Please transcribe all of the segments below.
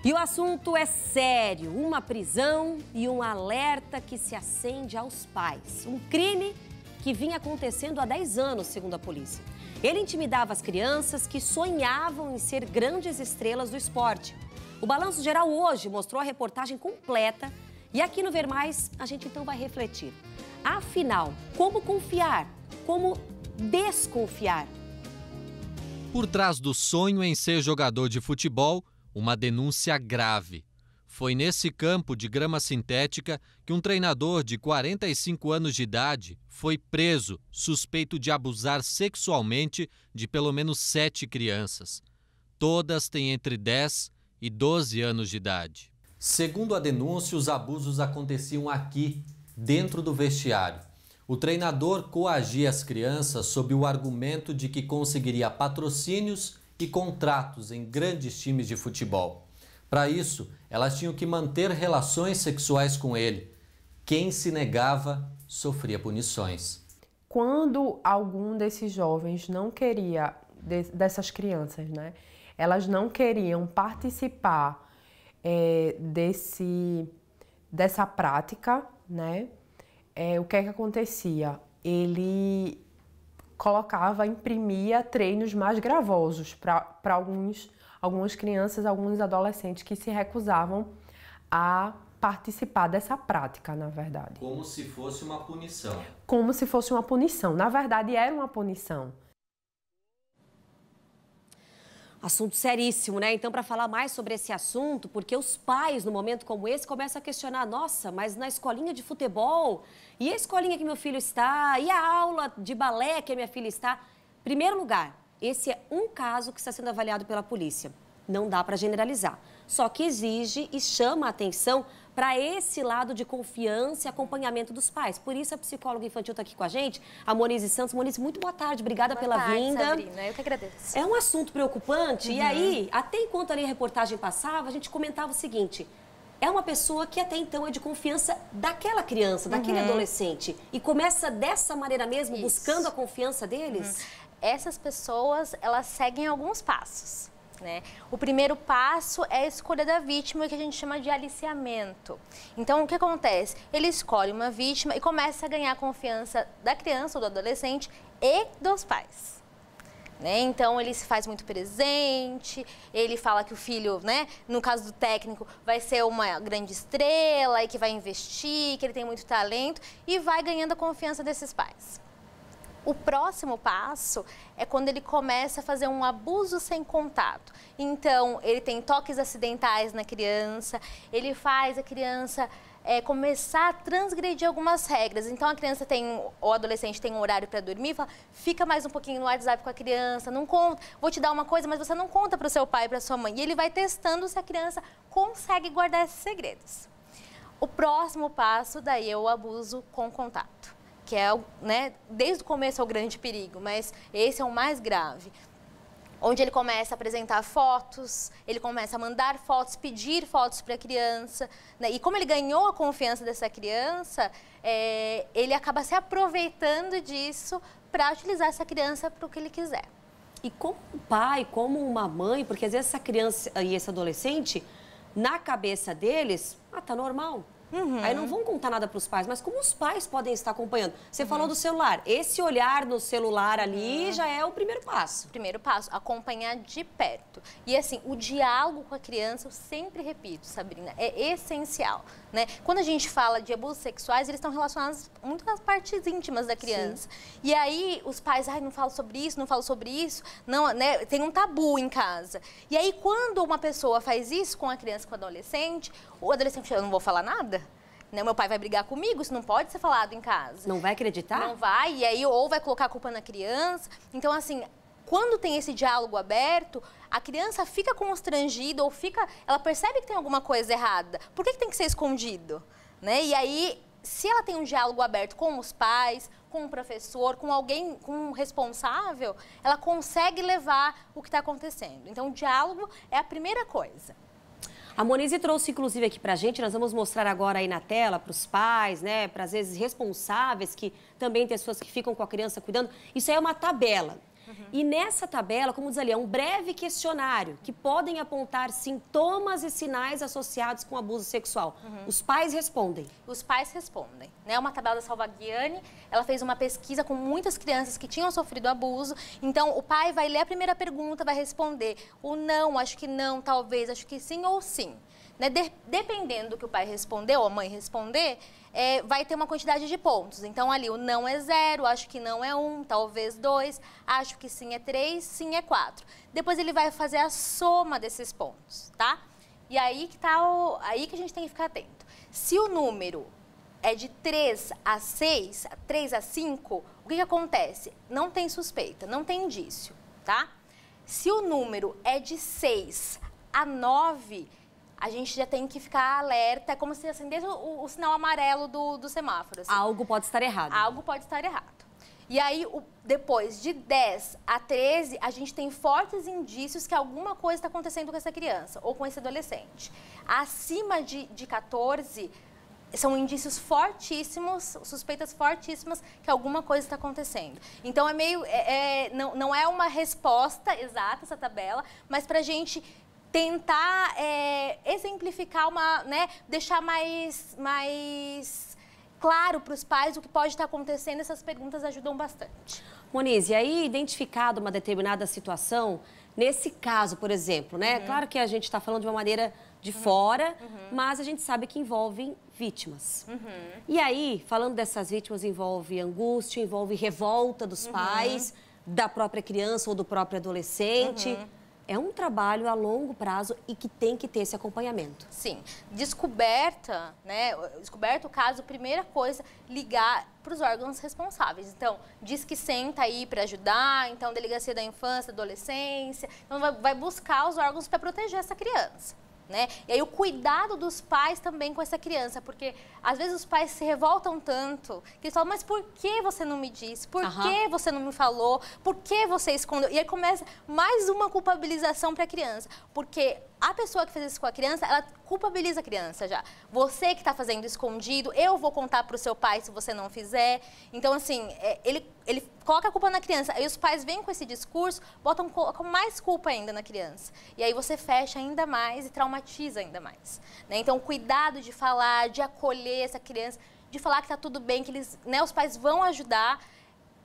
E o assunto é sério, uma prisão e um alerta que se acende aos pais. Um crime que vinha acontecendo há 10 anos, segundo a polícia. Ele intimidava as crianças que sonhavam em ser grandes estrelas do esporte. O Balanço Geral hoje mostrou a reportagem completa e aqui no Ver Mais a gente então vai refletir. Afinal, como confiar? Como desconfiar? Por trás do sonho em ser jogador de futebol, uma denúncia grave. Foi nesse campo de grama sintética que um treinador de 45 anos de idade foi preso, suspeito de abusar sexualmente de pelo menos 7 crianças. Todas têm entre 10 e 12 anos de idade. Segundo a denúncia, os abusos aconteciam aqui, dentro do vestiário. O treinador coagia as crianças sob o argumento de que conseguiria patrocínios e contratos em grandes times de futebol. Para isso, elas tinham que manter relações sexuais com ele. Quem se negava sofria punições. Quando algum desses jovens não queria, dessas crianças, né? Elas não queriam participar dessa prática, né? O que é que acontecia? Ele imprimia treinos mais gravosos para algumas crianças, alguns adolescentes que se recusavam a participar dessa prática, na verdade. Como se fosse uma punição. Como se fosse uma punição. Na verdade, era uma punição. Assunto seríssimo, né? Então, para falar mais sobre esse assunto, porque os pais, num momento como esse, começam a questionar, nossa, mas na escolinha de futebol, e a escolinha que meu filho está, e a aula de balé que a minha filha está? Primeiro lugar, esse é um caso que está sendo avaliado pela polícia. Não dá para generalizar, só que exige e chama a atenção para esse lado de confiança e acompanhamento dos pais. Por isso a psicóloga infantil está aqui com a gente, a Monize Santos. Monize, muito boa tarde, obrigada pela vinda. Sabrina, eu que agradeço. É um assunto preocupante, e aí, até enquanto ali a reportagem passava, a gente comentava o seguinte, é uma pessoa que até então é de confiança daquela criança, daquele adolescente, e começa dessa maneira mesmo, buscando a confiança deles? Essas pessoas, elas seguem alguns passos. Né? O primeiro passo é a escolha da vítima, que a gente chama de aliciamento. Então, o que acontece? Ele escolhe uma vítima e começa a ganhar a confiança da criança ou do adolescente e dos pais. Né? Então, ele se faz muito presente, ele fala que o filho, né, no caso do técnico, vai ser uma grande estrela e que vai investir, que ele tem muito talento e vai ganhando a confiança desses pais. O próximo passo é quando ele começa a fazer um abuso sem contato. Então, ele tem toques acidentais na criança, ele faz a criança começar a transgredir algumas regras. Então, a criança ou o adolescente tem um horário para dormir, fala, fica mais um pouquinho no WhatsApp com a criança, não conta, vou te dar uma coisa, mas você não conta para o seu pai e para sua mãe. E ele vai testando se a criança consegue guardar esses segredos. O próximo passo, daí, é o abuso com contato. Que é, né, desde o começo é o grande perigo, mas esse é o mais grave. Onde ele começa a apresentar fotos, ele começa a mandar fotos, pedir fotos para a criança. Né? E como ele ganhou a confiança dessa criança, ele acaba se aproveitando disso para utilizar essa criança para o que ele quiser. E como um pai, como uma mãe, porque às vezes essa criança e esse adolescente, na cabeça deles, tá normal. Aí não vão contar nada para os pais, mas como os pais podem estar acompanhando? Você falou do celular. Esse olhar no celular ali já é o primeiro passo. Primeiro passo, acompanhar de perto. E assim, o diálogo com a criança, eu sempre repito, Sabrina, é essencial. Né? Quando a gente fala de abusos sexuais, eles estão relacionados muito às partes íntimas da criança. Sim. E aí os pais, não falo sobre isso, não falo sobre isso, não, né? Tem um tabu em casa. E aí quando uma pessoa faz isso com a criança, com o adolescente eu não vou falar nada. Né? Meu pai vai brigar comigo, isso não pode ser falado em casa. Não vai acreditar? Não vai, e aí ou vai colocar a culpa na criança. Então, assim, quando tem esse diálogo aberto, a criança fica constrangida ou ela percebe que tem alguma coisa errada. Por que tem que ser escondido? Né? E aí, se ela tem um diálogo aberto com os pais, com o professor, com alguém, com um responsável, ela consegue levar o que está acontecendo. Então, o diálogo é a primeira coisa. A Monize trouxe, inclusive, aqui pra gente, nós vamos mostrar agora aí na tela para os pais, né, para às vezes responsáveis, que também tem pessoas que ficam com a criança cuidando. Isso aí é uma tabela. E nessa tabela, como diz ali, é um breve questionário que podem apontar sintomas e sinais associados com abuso sexual. Os pais respondem. Os pais respondem. É uma tabela da Salvaguiani, ela fez uma pesquisa com muitas crianças que tinham sofrido abuso. Então, o pai vai ler a primeira pergunta, vai responder o não, acho que não, talvez, acho que sim ou sim. Né? Dependendo do que o pai responder ou a mãe responder, vai ter uma quantidade de pontos. Então, ali, o não é 0, acho que não é 1, talvez 2, acho que sim é 3, sim é 4. Depois ele vai fazer a soma desses pontos, tá? E aí que aí que a gente tem que ficar atento. Se o número é de 3 a 6, 3 a 5, o que acontece? Não tem suspeita, não tem indício, tá? Se o número é de 6 a 9, a gente já tem que ficar alerta, é como se acendesse o sinal amarelo do semáforo. Assim. Algo pode estar errado. Algo pode estar errado. E aí, depois de 10 a 13, a gente tem fortes indícios que alguma coisa está acontecendo com essa criança ou com esse adolescente. Acima de 14, são indícios fortíssimos, suspeitas fortíssimas que alguma coisa está acontecendo. Então, não é uma resposta exata essa tabela, mas para a gente tentar exemplificar, deixar mais claro para os pais o que pode estar acontecendo, essas perguntas ajudam bastante. Moniz, e aí, identificado uma determinada situação, nesse caso, por exemplo, né? Claro que a gente está falando de uma maneira de fora, mas a gente sabe que envolvem vítimas. E aí, falando dessas vítimas, envolve angústia, envolve revolta dos pais, da própria criança ou do próprio adolescente. É um trabalho a longo prazo e que tem que ter esse acompanhamento. Sim. Descoberta o caso, primeira coisa, ligar para os órgãos responsáveis. Então, diz que senta aí para ajudar, então, Delegacia da Infância, Adolescência, então vai buscar os órgãos para proteger essa criança. Né? E aí o cuidado dos pais também com essa criança, porque às vezes os pais se revoltam tanto, que eles falam, mas por que você não me disse? Por que você não me falou? Por que você escondeu? E aí começa mais uma culpabilização para a criança, porque a pessoa que fez isso com a criança, ela culpabiliza a criança já. Você que está fazendo escondido, eu vou contar para o seu pai se você não fizer. Então, assim, ele coloca a culpa na criança. Aí os pais vêm com esse discurso, colocam mais culpa ainda na criança. E aí você fecha ainda mais e traumatiza ainda mais. Né? Então, cuidado de falar, de acolher essa criança, de falar que está tudo bem, que os pais vão ajudar.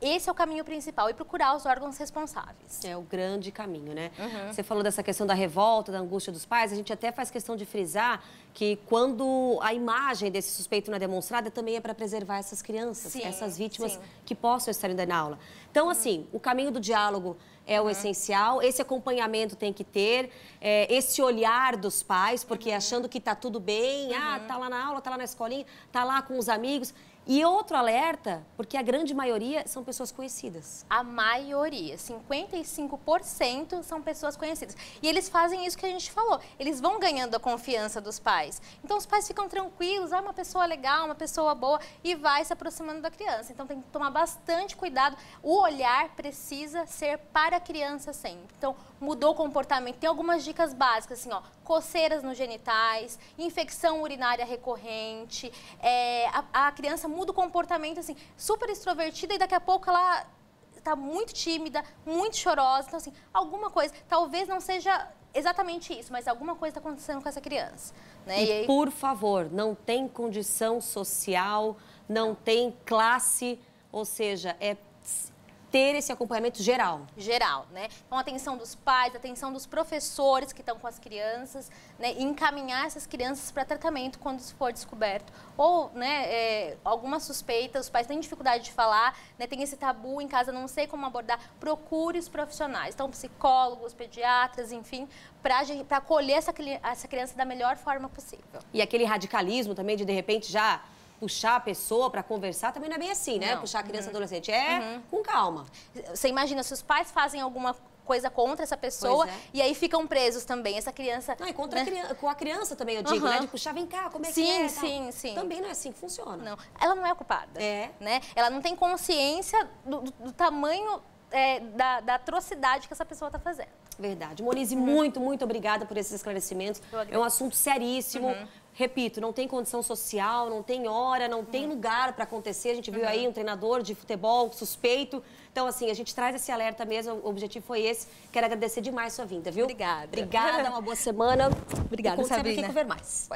Esse é o caminho principal, e procurar os órgãos responsáveis. É o grande caminho, né? Você falou dessa questão da revolta, da angústia dos pais, a gente até faz questão de frisar que quando a imagem desse suspeito não é demonstrada, também é para preservar essas crianças, essas vítimas que possam estar indo na aula. Então, assim, o caminho do diálogo é o essencial, esse acompanhamento tem que ter, esse olhar dos pais, porque achando que está tudo bem, tá lá na aula, tá lá na escolinha, tá lá com os amigos. E outro alerta, porque a grande maioria são pessoas conhecidas. A maioria, 55% são pessoas conhecidas. E eles fazem isso que a gente falou, eles vão ganhando a confiança dos pais. Então os pais ficam tranquilos, uma pessoa legal, uma pessoa boa, e vai se aproximando da criança. Então tem que tomar bastante cuidado, o olhar precisa ser para a criança sempre. Então mudou o comportamento, tem algumas dicas básicas, assim, coceiras nos genitais, infecção urinária recorrente, a criança muda o comportamento, assim, super extrovertida, e daqui a pouco ela está muito tímida, muito chorosa. Então, assim, alguma coisa, talvez não seja exatamente isso, mas alguma coisa está acontecendo com essa criança. Né? E aí, por favor, não tem condição social, não tem classe, ou seja, ter esse acompanhamento geral. Geral, né? Então, atenção dos pais, atenção dos professores que estão com as crianças, né? E encaminhar essas crianças para tratamento quando isso for descoberto. Ou, né, alguma suspeita, os pais têm dificuldade de falar, né? Tem esse tabu em casa, não sei como abordar, procure os profissionais. Então, psicólogos, pediatras, enfim, para acolher essa criança da melhor forma possível. E aquele radicalismo também de repente, já puxar a pessoa para conversar, também não é bem assim, né? Não. Puxar a criança adolescente. Com calma. Você imagina, se os pais fazem alguma coisa contra essa pessoa e aí ficam presos também. Essa criança... Não, e com a criança também, eu digo, né? De puxar, vem cá, como é que é? Sim. Também não é assim que funciona. Não, ela não é culpada. Né? Ela não tem consciência do tamanho da atrocidade que essa pessoa está fazendo. Verdade. Moniz, muito obrigada por esses esclarecimentos. É um assunto seríssimo. repito, não tem condição social, não tem hora, não tem lugar para acontecer. A gente viu aí um treinador de futebol suspeito. Então, assim, a gente traz esse alerta mesmo, o objetivo foi esse. Quero agradecer demais a sua vinda, viu? Obrigada. Obrigada, uma boa semana. Obrigada, e, como sempre, Sabrina. aqui com Ver Mais.